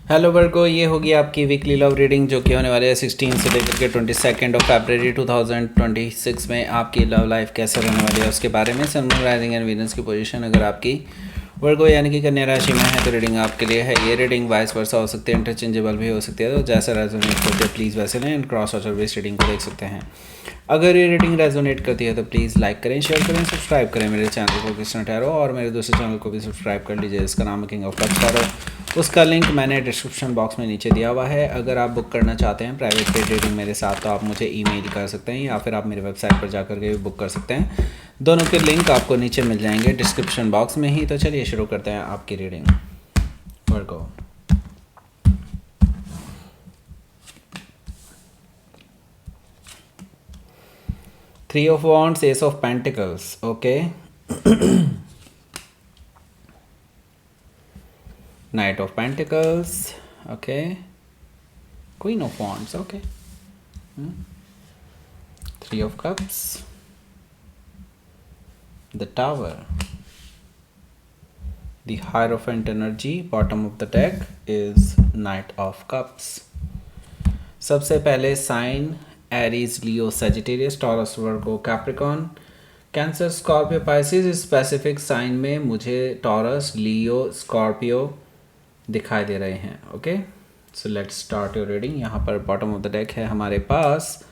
Hello वर्गो, ये होगी आपकी वीकली लव रीडिंग जो कि होने वाली है 16 से लेकर के 22 ऑफ फरवरी 2026 में। आपकी लव लाइफ कैसे रहने वाली है उसके बारे में। सन, मून, राइजिंग एंड वीनस की पोजीशन अगर आपकी वर्गो यानी कि कन्या राशि में है तो रीडिंग आपके लिए है। ये रीडिंग वाइस वर्सा हो सकती है, इंटरचेंजेबल भी हो सकती है, तो जैसा रेजोनेट करते हैं प्लीज़ वैसे लें। एंड क्रॉस और बेस रीडिंग को देख सकते हैं। अगर ये रीडिंग रेजोनेट करती है तो प्लीज़ लाइक करें, शेयर करें, सब्सक्राइब करें मेरे चैनल को कृष्ण टैरो, और मेरे दूसरे चैनल को भी सब्सक्राइब कर लीजिए, इसका नाम है किंग ऑफ कप्स टैरो। उसका लिंक मैंने डिस्क्रिप्शन बॉक्स में नीचे दिया हुआ है। अगर आप बुक करना चाहते हैं प्राइवेट पेड रीडिंग मेरे साथ तो आप मुझे ईमेल कर सकते हैं या फिर आप मेरे वेबसाइट पर जाकर के भी बुक कर सकते हैं। दोनों के लिंक आपको नीचे मिल जाएंगे डिस्क्रिप्शन बॉक्स में ही। तो चलिए शुरू करते हैं आपकी reading. Virgo, three of wands, S of pentacles, okay, night of pentacles, okay, queen of wands, okay, three of cups, the tower, the Hierophant energy, bottom of the deck is Knight of Cups। सबसे पहले sign Aries, Leo, Sagittarius, Taurus, Virgo, Capricorn, Cancer, Scorpio, Pisces. Specific sign में मुझे Taurus, Leo, Scorpio दिखाई दे रहे हैं। Okay, so let's start your reading. यहाँ पर बॉटम ऑफ द डेक है हमारे पास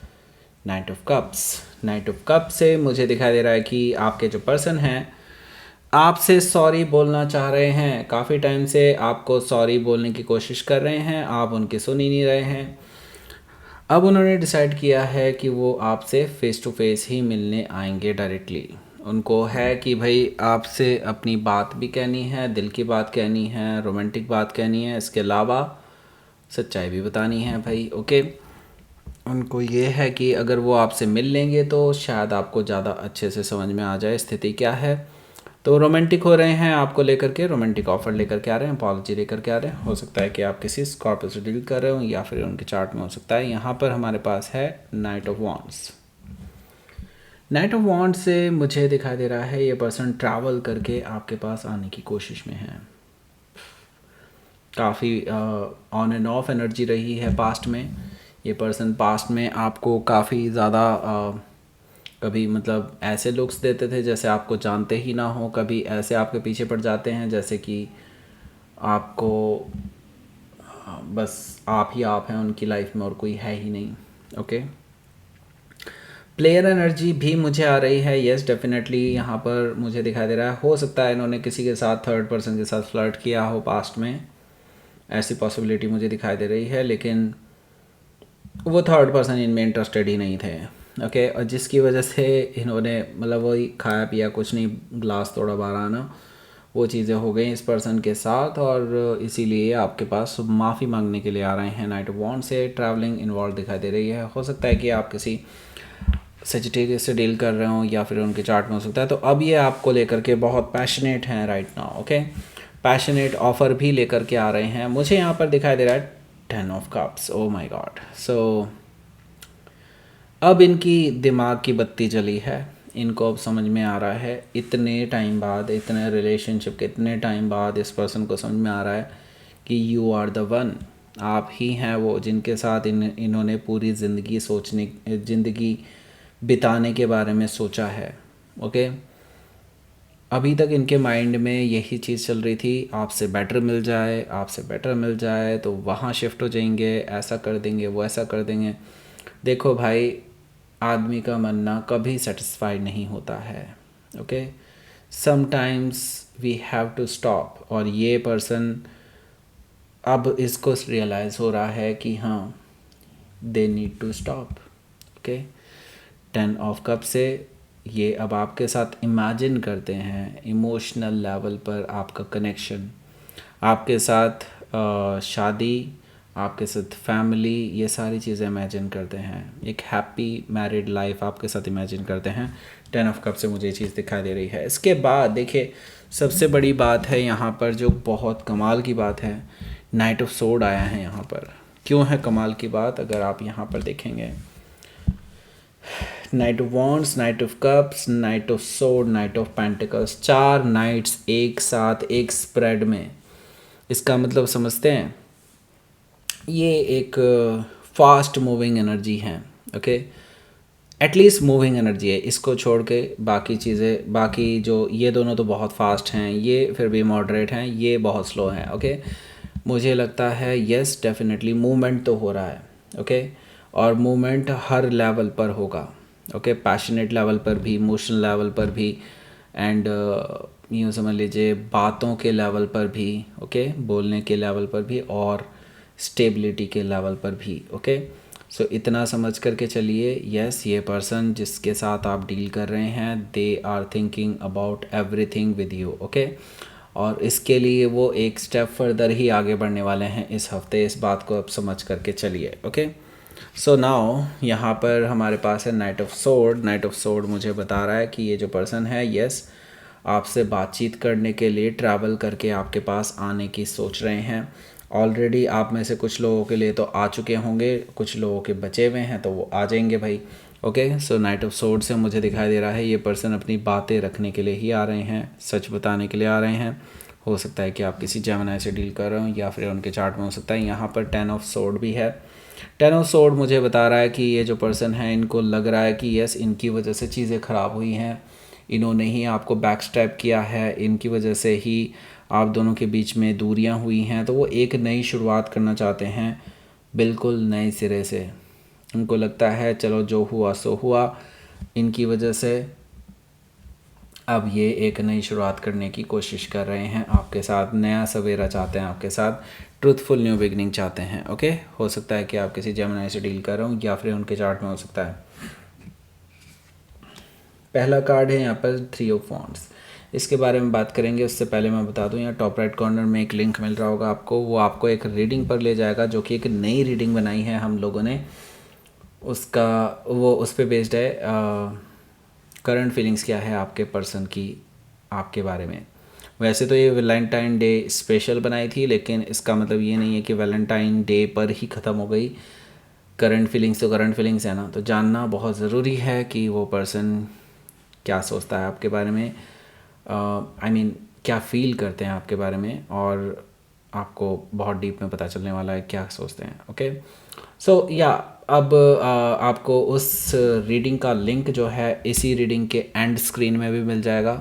knight of cups. Knight of cup से मुझे दिखाई दे रहा है कि आपके जो पर्सन हैं आपसे सॉरी बोलना चाह रहे हैं। काफ़ी टाइम से आपको सॉरी बोलने की कोशिश कर रहे हैं, आप उनकी सुन ही नहीं रहे हैं। अब उन्होंने डिसाइड किया है कि वो आपसे फ़ेस टू फेस ही मिलने आएंगे डायरेक्टली। उनको है कि भाई आपसे अपनी बात भी कहनी है, दिल की बात कहनी है, रोमांटिक बात कहनी है, इसके अलावा सच्चाई भी बतानी है भाई। ओके, उनको ये है कि अगर वो आपसे मिल लेंगे तो शायद आपको ज़्यादा अच्छे से समझ में आ जाए स्थिति क्या है। तो रोमांटिक हो रहे हैं आपको लेकर के, रोमांटिक ऑफर लेकर के आ रहे हैं, अपॉलॉजी लेकर के आ रहे हैं। हो सकता है कि आप किसी स्कॉर्पियो से डील कर रहे हो या फिर उनके चार्ट में हो सकता है। यहाँ पर हमारे पास है night of wands. Knight of wands से मुझे दिखाई दे रहा है ये पर्सन ट्रैवल करके आपके पास आने की कोशिश में है। काफ़ी ऑन एंड ऑफ एनर्जी रही है पास्ट में। ये पर्सन पास्ट में आपको काफ़ी ज़्यादा कभी मतलब ऐसे लुक्स देते थे जैसे आपको जानते ही ना हो, कभी ऐसे आपके पीछे पड़ जाते हैं जैसे कि आपको बस आप ही आप हैं उनकी लाइफ में और कोई है ही नहीं। ओके, प्लेयर एनर्जी भी मुझे आ रही है। येस, डेफिनेटली यहाँ पर मुझे दिखाई दे रहा है हो सकता है इन्होंने किसी के साथ, थर्ड पर्सन के साथ फ्लर्ट किया हो पास्ट में, ऐसी पॉसिबिलिटी मुझे दिखाई दे रही है। लेकिन वो थर्ड पर्सन इनमें इंटरेस्टेड ही नहीं थे। ओके, और जिसकी वजह से इन्होंने मतलब वही खाया पिया कुछ नहीं, ग्लास तोड़ा बारह आना, वो चीज़ें हो गई इस पर्सन के साथ, और इसीलिए आपके पास माफ़ी मांगने के लिए आ रहे हैं। नाइट ऑफ वॉन्ड से ट्रैवलिंग इन्वॉल्व दिखाई दे रही है। हो सकता है कि आप किसी सेजिटेरियस से डील कर रहे हो या फिर उनके चार्ट में हो सकता है। तो अब ये आपको लेकर के बहुत पैशनेट हैं right now. Okay, passionate offer भी लेकर के आ रहे हैं। मुझे यहाँ पर दिखाई दे रहा है 10 of cups. Oh my God. So अब इनकी दिमाग की बत्ती जली है। इनको अब समझ में आ रहा है इतने टाइम बाद, इतने रिलेशनशिप के इतने टाइम बाद इस पर्सन को समझ में आ रहा है कि यू आर द वन। आप ही हैं वो जिनके साथ इन्होंने पूरी ज़िंदगी बिताने के बारे में सोचा है। ओके, अभी तक इनके माइंड में यही चीज़ चल रही थी, आपसे बेटर मिल जाए, आपसे बेटर मिल जाए तो वहाँ शिफ्ट हो जाएंगे, ऐसा कर देंगे, वो ऐसा कर देंगे। देखो भाई, आदमी का मन ना कभी सेटिस्फाइड नहीं होता है। Okay, sometimes we have to stop. और ये पर्सन अब इसको रियलाइज़ हो रहा है कि हाँ, they need to stop. Okay, 10 of cup से ये अब आपके साथ इमेजिन करते हैं इमोशनल लेवल पर आपका कनेक्शन, आपके साथ शादी, आपके साथ फैमिली, ये सारी चीज़ें इमेजिन करते हैं। एक हैप्पी मैरिड लाइफ आपके साथ इमेजिन करते हैं। 10 ऑफ कप से मुझे ये चीज़ दिखाई दे रही है। इसके बाद देखिए, सबसे बड़ी बात है यहाँ पर जो बहुत कमाल की बात है, नाइट ऑफ सोर्ड आया है यहाँ पर। क्यों है कमाल की बात, अगर आप यहाँ पर देखेंगे, knight of wands, knight of cups, knight of sword, knight of pentacles, 4 knights एक साथ एक स्प्रेड में। इसका मतलब समझते हैं, ये एक फास्ट मूविंग एनर्जी है, ओके। एटलीस्ट मूविंग एनर्जी है, इसको छोड़ के बाकी चीज़ें, बाकी जो ये दोनों तो बहुत फास्ट हैं, ये फिर भी मॉडरेट हैं, ये बहुत स्लो हैं, ओके। मुझे लगता है यस डेफिनेटली मूवमेंट तो हो रहा है, ओके। और मूवमेंट हर लेवल पर होगा, ओके। पैशनेट लेवल पर भी, इमोशनल लेवल पर भी, एंड यूँ समझ लीजिए बातों के लेवल पर भी, ओके, बोलने के लेवल पर भी, और स्टेबिलिटी के लेवल पर भी, ओके। सो इतना समझ करके चलिए, यस ये पर्सन जिसके साथ आप डील कर रहे हैं, they are thinking about everything with you, okay. और इसके लिए वो एक स्टेप फर्दर ही आगे बढ़ने वाले हैं इस हफ्ते, इस बात को आप समझ करके चलिए, ओके। सो नाउ यहाँ पर हमारे पास है night of sword. Knight of sword मुझे बता रहा है कि ये जो पर्सन है, यस आपसे बातचीत करने के लिए ट्रैवल करके आपके पास आने की सोच रहे हैं। ऑलरेडी आप में से कुछ लोगों के लिए तो आ चुके होंगे, कुछ लोगों के बचे हुए हैं तो वो आ जाएंगे भाई, okay. So night of sword से मुझे दिखाई दे रहा है ये पर्सन अपनी बातें रखने के लिए ही आ रहे हैं, सच बताने के लिए आ रहे हैं। हो सकता है कि आप किसी जेमिनी से डील कर रहे हो, या फिर उनके चार्ट में हो सकता है। यहाँ पर 10 ऑफ सोर्ड भी है। 10 ऑफ सोर्ड मुझे बता रहा है कि ये जो पर्सन है, इनको लग रहा है कि यस इनकी वजह से चीज़ें ख़राब हुई हैं, इन्होंने ही आपको बैक स्टैप किया है, इनकी वजह से ही आप दोनों के बीच में दूरियां हुई हैं। तो वो एक नई शुरुआत करना चाहते हैं, बिल्कुल नए सिरे से। उनको लगता है चलो जो हुआ सो हुआ, इनकी वजह से अब ये एक नई शुरुआत करने की कोशिश कर रहे हैं आपके साथ, नया सवेरा चाहते हैं आपके साथ, ट्रूथफुल न्यू बिगनिंग चाहते हैं, ओके। हो सकता है कि आप किसी जेमिनी से डील कर रहे हो, या फिर उनके चार्ट में हो सकता है। पहला कार्ड है यहाँ पर 3 ऑफ वॉन्ड्स। इसके बारे में बात करेंगे, उससे पहले मैं बता दूं, यहाँ टॉप राइट कॉर्नर में एक लिंक मिल रहा होगा आपको, वो आपको एक रीडिंग पर ले जाएगा, जो कि एक नई रीडिंग बनाई है हम लोगों ने, उसका वो उस पर बेस्ड है। करंट फीलिंग्स क्या है आपके पर्सन की आपके बारे में। वैसे तो ये वैलेंटाइन डे स्पेशल बनाई थी, लेकिन इसका मतलब ये नहीं है कि वैलेंटाइन डे पर ही ख़त्म हो गई। करंट फीलिंग्स तो करंट फीलिंग्स है ना, तो जानना बहुत ज़रूरी है कि वो पर्सन क्या सोचता है आपके बारे में, आई मीन क्या फ़ील करते हैं आपके बारे में, और आपको बहुत डीप में पता चलने वाला है क्या सोचते हैं, ओके। सो या अब आपको उस रीडिंग का लिंक जो है इसी रीडिंग के एंड स्क्रीन में भी मिल जाएगा,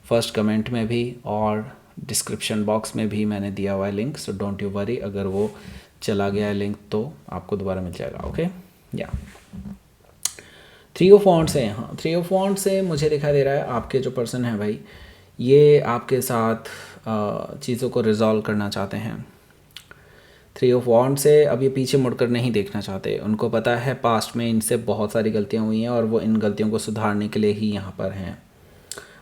फर्स्ट कमेंट में भी, और डिस्क्रिप्शन बॉक्स में भी मैंने दिया हुआ है link. So don't you worry, अगर वो चला गया है लिंक तो आपको दोबारा मिल जाएगा, ओके। या 3 ऑफ वॉन्ड्स है यहाँ। 3 ऑफ वॉन्ड्स से मुझे दिखाई दे रहा है आपके जो पर्सन है भाई, ये आपके साथ चीज़ों को रिजॉल्व करना चाहते हैं। 3 ऑफ वॉन्ड से अब ये पीछे मुड़कर नहीं देखना चाहते। उनको पता है पास्ट में इनसे बहुत सारी गलतियाँ हुई हैं, और वो इन गलतियों को सुधारने के लिए ही यहाँ पर हैं।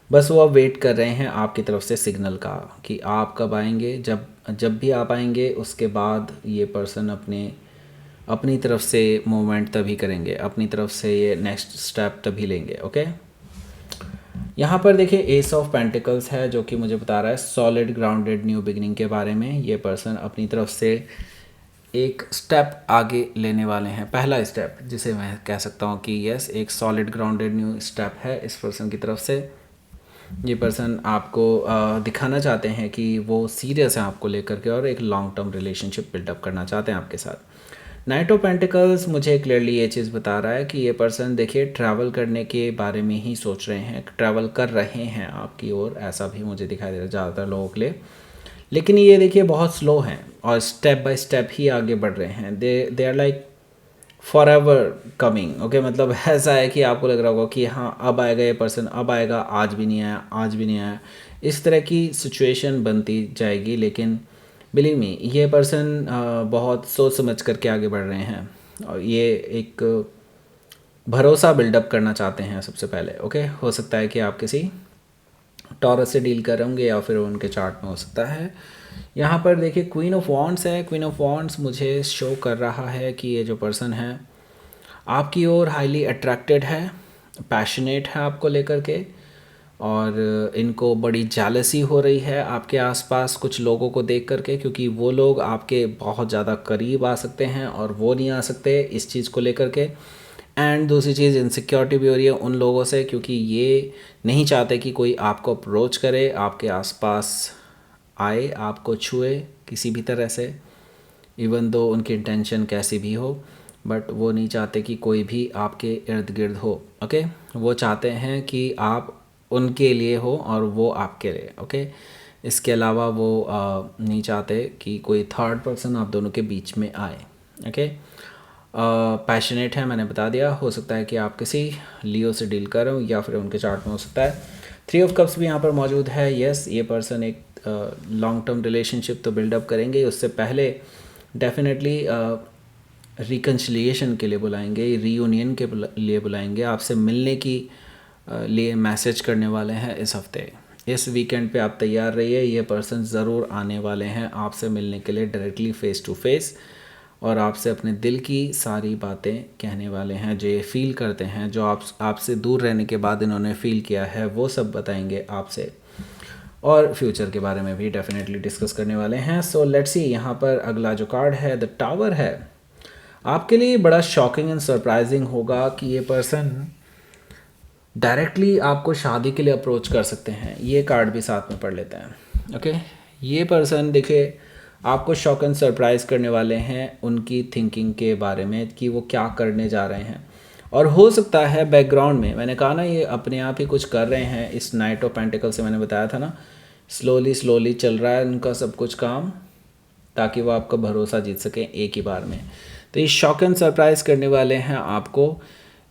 बस वो अब वेट कर रहे हैं आपकी तरफ से सिग्नल का, कि आप कब आएंगे। जब भी आप आएंगे उसके बाद ये पर्सन अपनी तरफ से मूवमेंट तभी करेंगे, अपनी तरफ से ये नेक्स्ट स्टेप तभी लेंगे, ओके। यहाँ पर देखिए एस ऑफ पेंटिकल्स है, जो कि मुझे बता रहा है सॉलिड ग्राउंडेड न्यू बिगिनिंग के बारे में। ये पर्सन अपनी तरफ से एक स्टेप आगे लेने वाले हैं, पहला स्टेप जिसे मैं कह सकता हूँ कि यस एक सॉलिड ग्राउंडेड न्यू स्टेप है इस पर्सन की तरफ से। ये पर्सन आपको दिखाना चाहते हैं कि वो सीरियस है आपको लेकर के, और एक लॉन्ग टर्म रिलेशनशिप बिल्डअप करना चाहते हैं आपके साथ। नाइट ऑफ पेंटिकल्स मुझे क्लियरली ये चीज़ बता रहा है कि ये पर्सन देखिए ट्रैवल करने के बारे में ही सोच रहे हैं, ट्रैवल कर रहे हैं आपकी ओर, ऐसा भी मुझे दिखाई दे रहा है ज़्यादातर लोगों के लिए। लेकिन ये देखिए बहुत स्लो हैं, और स्टेप बाय स्टेप ही आगे बढ़ रहे हैं। They are like for ever coming, okay. मतलब ऐसा है कि आपको लग रहा होगा कि हाँ अब आएगा ये पर्सन, अब आएगा, आज भी नहीं आया, आज भी नहीं आया, इस तरह की सिचुएशन बनती जाएगी। लेकिन बिलीव मी, ये पर्सन बहुत सोच समझ करके आगे बढ़ रहे हैं, और ये एक भरोसा बिल्डअप करना चाहते हैं सबसे पहले, ओके। हो सकता है कि आप किसी टॉरस से डील कर रहे होंगे, या फिर उनके चार्ट में हो सकता है। यहाँ पर देखिए क्वीन ऑफ वॉन्ड्स है। क्वीन ऑफ वॉन्ड्स मुझे शो कर रहा है कि ये जो पर्सन है आपकी ओर हाईली अट्रैक्टेड है, पैशनेट है आपको लेकर के, और इनको बड़ी जेलसी हो रही है आपके आसपास कुछ लोगों को देख करके, क्योंकि वो लोग आपके बहुत ज़्यादा करीब आ सकते हैं और वो नहीं आ सकते इस चीज़ को लेकर के। एंड दूसरी चीज़ इनसिक्योरिटी भी हो रही है उन लोगों से, क्योंकि ये नहीं चाहते कि कोई आपको अप्रोच करे, आपके आसपास आए, आपको छुए किसी भी तरह से। इवन दो उनकी इंटेंशन कैसी भी हो, बट वो नहीं चाहते कि कोई भी आपके इर्द गिर्द हो। ओके, वो चाहते हैं कि आप उनके लिए हो और वो आपके लिए। ओके, इसके अलावा वो नहीं चाहते कि कोई थर्ड पर्सन आप दोनों के बीच में आए। ओके, पैशनेट है, मैंने बता दिया। हो सकता है कि आप किसी लियो से डील कर रहे हो या फिर उनके चार्ट में हो सकता है। 3 ऑफ कप्स भी यहाँ पर मौजूद है। यस, ये पर्सन एक लॉन्ग टर्म रिलेशनशिप तो बिल्डअप करेंगे, उससे पहले डेफिनेटली रिकन्सिलिएशन के लिए बुलाएंगे, रीयूनियन के लिए बुलाएंगे, आपसे मिलने की लिए मैसेज करने वाले हैं इस हफ्ते। इस वीकेंड पे आप तैयार रहिए, ये पर्सन ज़रूर आने वाले हैं आपसे मिलने के लिए डायरेक्टली फ़ेस टू फेस, और आपसे अपने दिल की सारी बातें कहने वाले हैं, जो ये फ़ील करते हैं, जो आपसे दूर रहने के बाद इन्होंने फ़ील किया है, वो सब बताएंगे आपसे, और फ्यूचर के बारे में भी डेफिनेटली डिस्कस करने वाले हैं। सो लेट्स सी, यहाँ पर अगला जो कार्ड है द टावर है। आपके लिए बड़ा शॉकिंग एंड सरप्राइजिंग होगा कि ये पर्सन डायरेक्टली आपको शादी के लिए अप्रोच कर सकते हैं। ये कार्ड भी साथ में पढ़ लेते हैं। ओके, ये पर्सन देखिए आपको शॉक एंड सरप्राइज़ करने वाले हैं उनकी थिंकिंग के बारे में कि वो क्या करने जा रहे हैं, और हो सकता है बैकग्राउंड में, मैंने कहा ना ये अपने आप ही कुछ कर रहे हैं। इस नाइट ऑफ पेंटिकल से मैंने बताया था ना, स्लोली स्लोली चल रहा है उनका सब कुछ काम, ताकि वो आपका भरोसा जीत सकें एक ही बार में। तो ये शॉक एंड सरप्राइज़ करने वाले हैं आपको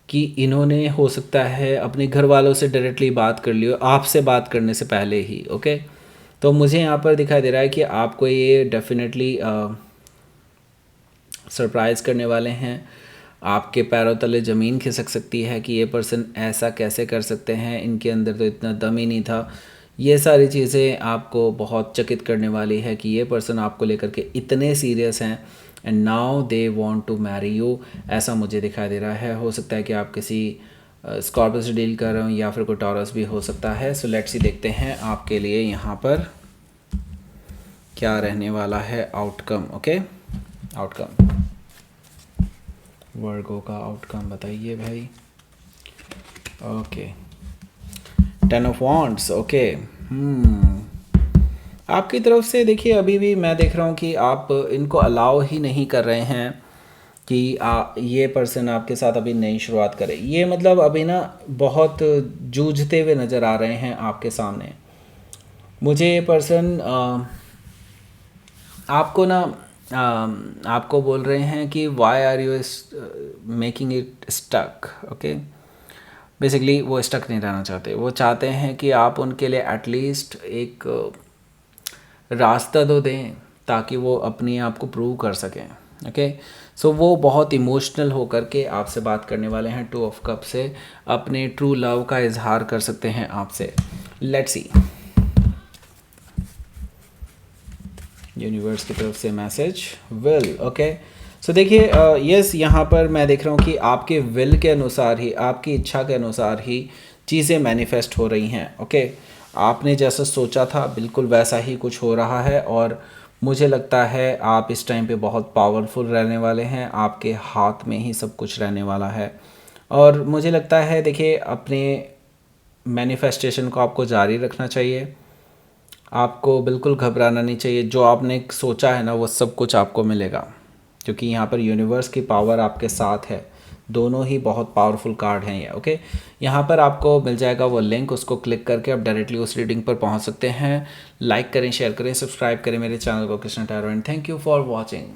कि इन्होंने हो सकता है अपने घर वालों से डायरेक्टली बात कर लियो आपसे बात करने से पहले ही। ओके, तो मुझे यहाँ पर दिखाई दे रहा है कि आपको ये डेफिनेटली सरप्राइज़ करने वाले हैं। आपके पैरों तले ज़मीन खिसक सकती है कि ये पर्सन ऐसा कैसे कर सकते हैं, इनके अंदर तो इतना दम ही नहीं था। ये सारी चीज़ें आपको बहुत चकित करने वाली है कि ये पर्सन आपको लेकर के इतने सीरियस हैं and now they want to marry you, ऐसा मुझे दिखाई दे रहा है। हो सकता है कि आप किसी स्कॉर्पियो से डील कर रहे हो या फिर कोई टॉरस भी हो सकता है। सो लेट्स सी, देखते हैं आपके लिए यहाँ पर क्या रहने वाला है आउटकम। ओके, आउटकम, वर्गो का आउटकम बताइए भाई। Okay, 10 of wands. ओके, आपकी तरफ से देखिए अभी भी मैं देख रहा हूँ कि आप इनको अलाउ ही नहीं कर रहे हैं कि ये पर्सन आपके साथ अभी नई शुरुआत करे। ये मतलब अभी ना बहुत जूझते हुए नज़र आ रहे हैं आपके सामने। मुझे ये पर्सन आपको ना आपको बोल रहे हैं कि why are you making it stuck. Okay, basically वो स्टक नहीं रहना चाहते, वो चाहते हैं कि आप उनके लिए एटलीस्ट एक रास्ता तो दें ताकि वो अपने आप को प्रूव कर सकें। ओके, सो वो बहुत इमोशनल होकर के आपसे बात करने वाले हैं। 2 ऑफ कप से अपने ट्रू लव का इजहार कर सकते हैं आपसे। लेट्स सी, यूनिवर्स की तरफ से मैसेज विल। ओके, सो देखिए यस, यहाँ पर मैं देख रहा हूँ कि आपके विल के अनुसार ही, आपकी इच्छा के अनुसार ही चीज़ें मैनिफेस्ट हो रही हैं। ओके, आपने जैसा सोचा था बिल्कुल वैसा ही कुछ हो रहा है, और मुझे लगता है आप इस टाइम पे बहुत पावरफुल रहने वाले हैं। आपके हाथ में ही सब कुछ रहने वाला है, और मुझे लगता है देखिए अपने मैनिफेस्टेशन को आपको जारी रखना चाहिए। आपको बिल्कुल घबराना नहीं चाहिए। जो आपने सोचा है ना वो सब कुछ आपको मिलेगा, क्योंकि यहाँ पर यूनिवर्स की पावर आपके साथ है। दोनों ही बहुत पावरफुल कार्ड हैं ये। ओके, यहाँ पर आपको मिल जाएगा वो लिंक, उसको क्लिक करके आप डायरेक्टली उस रीडिंग पर पहुँच सकते हैं। लाइक करें, शेयर करें, सब्सक्राइब करें मेरे चैनल को Krishna tarot, and thank you for watching.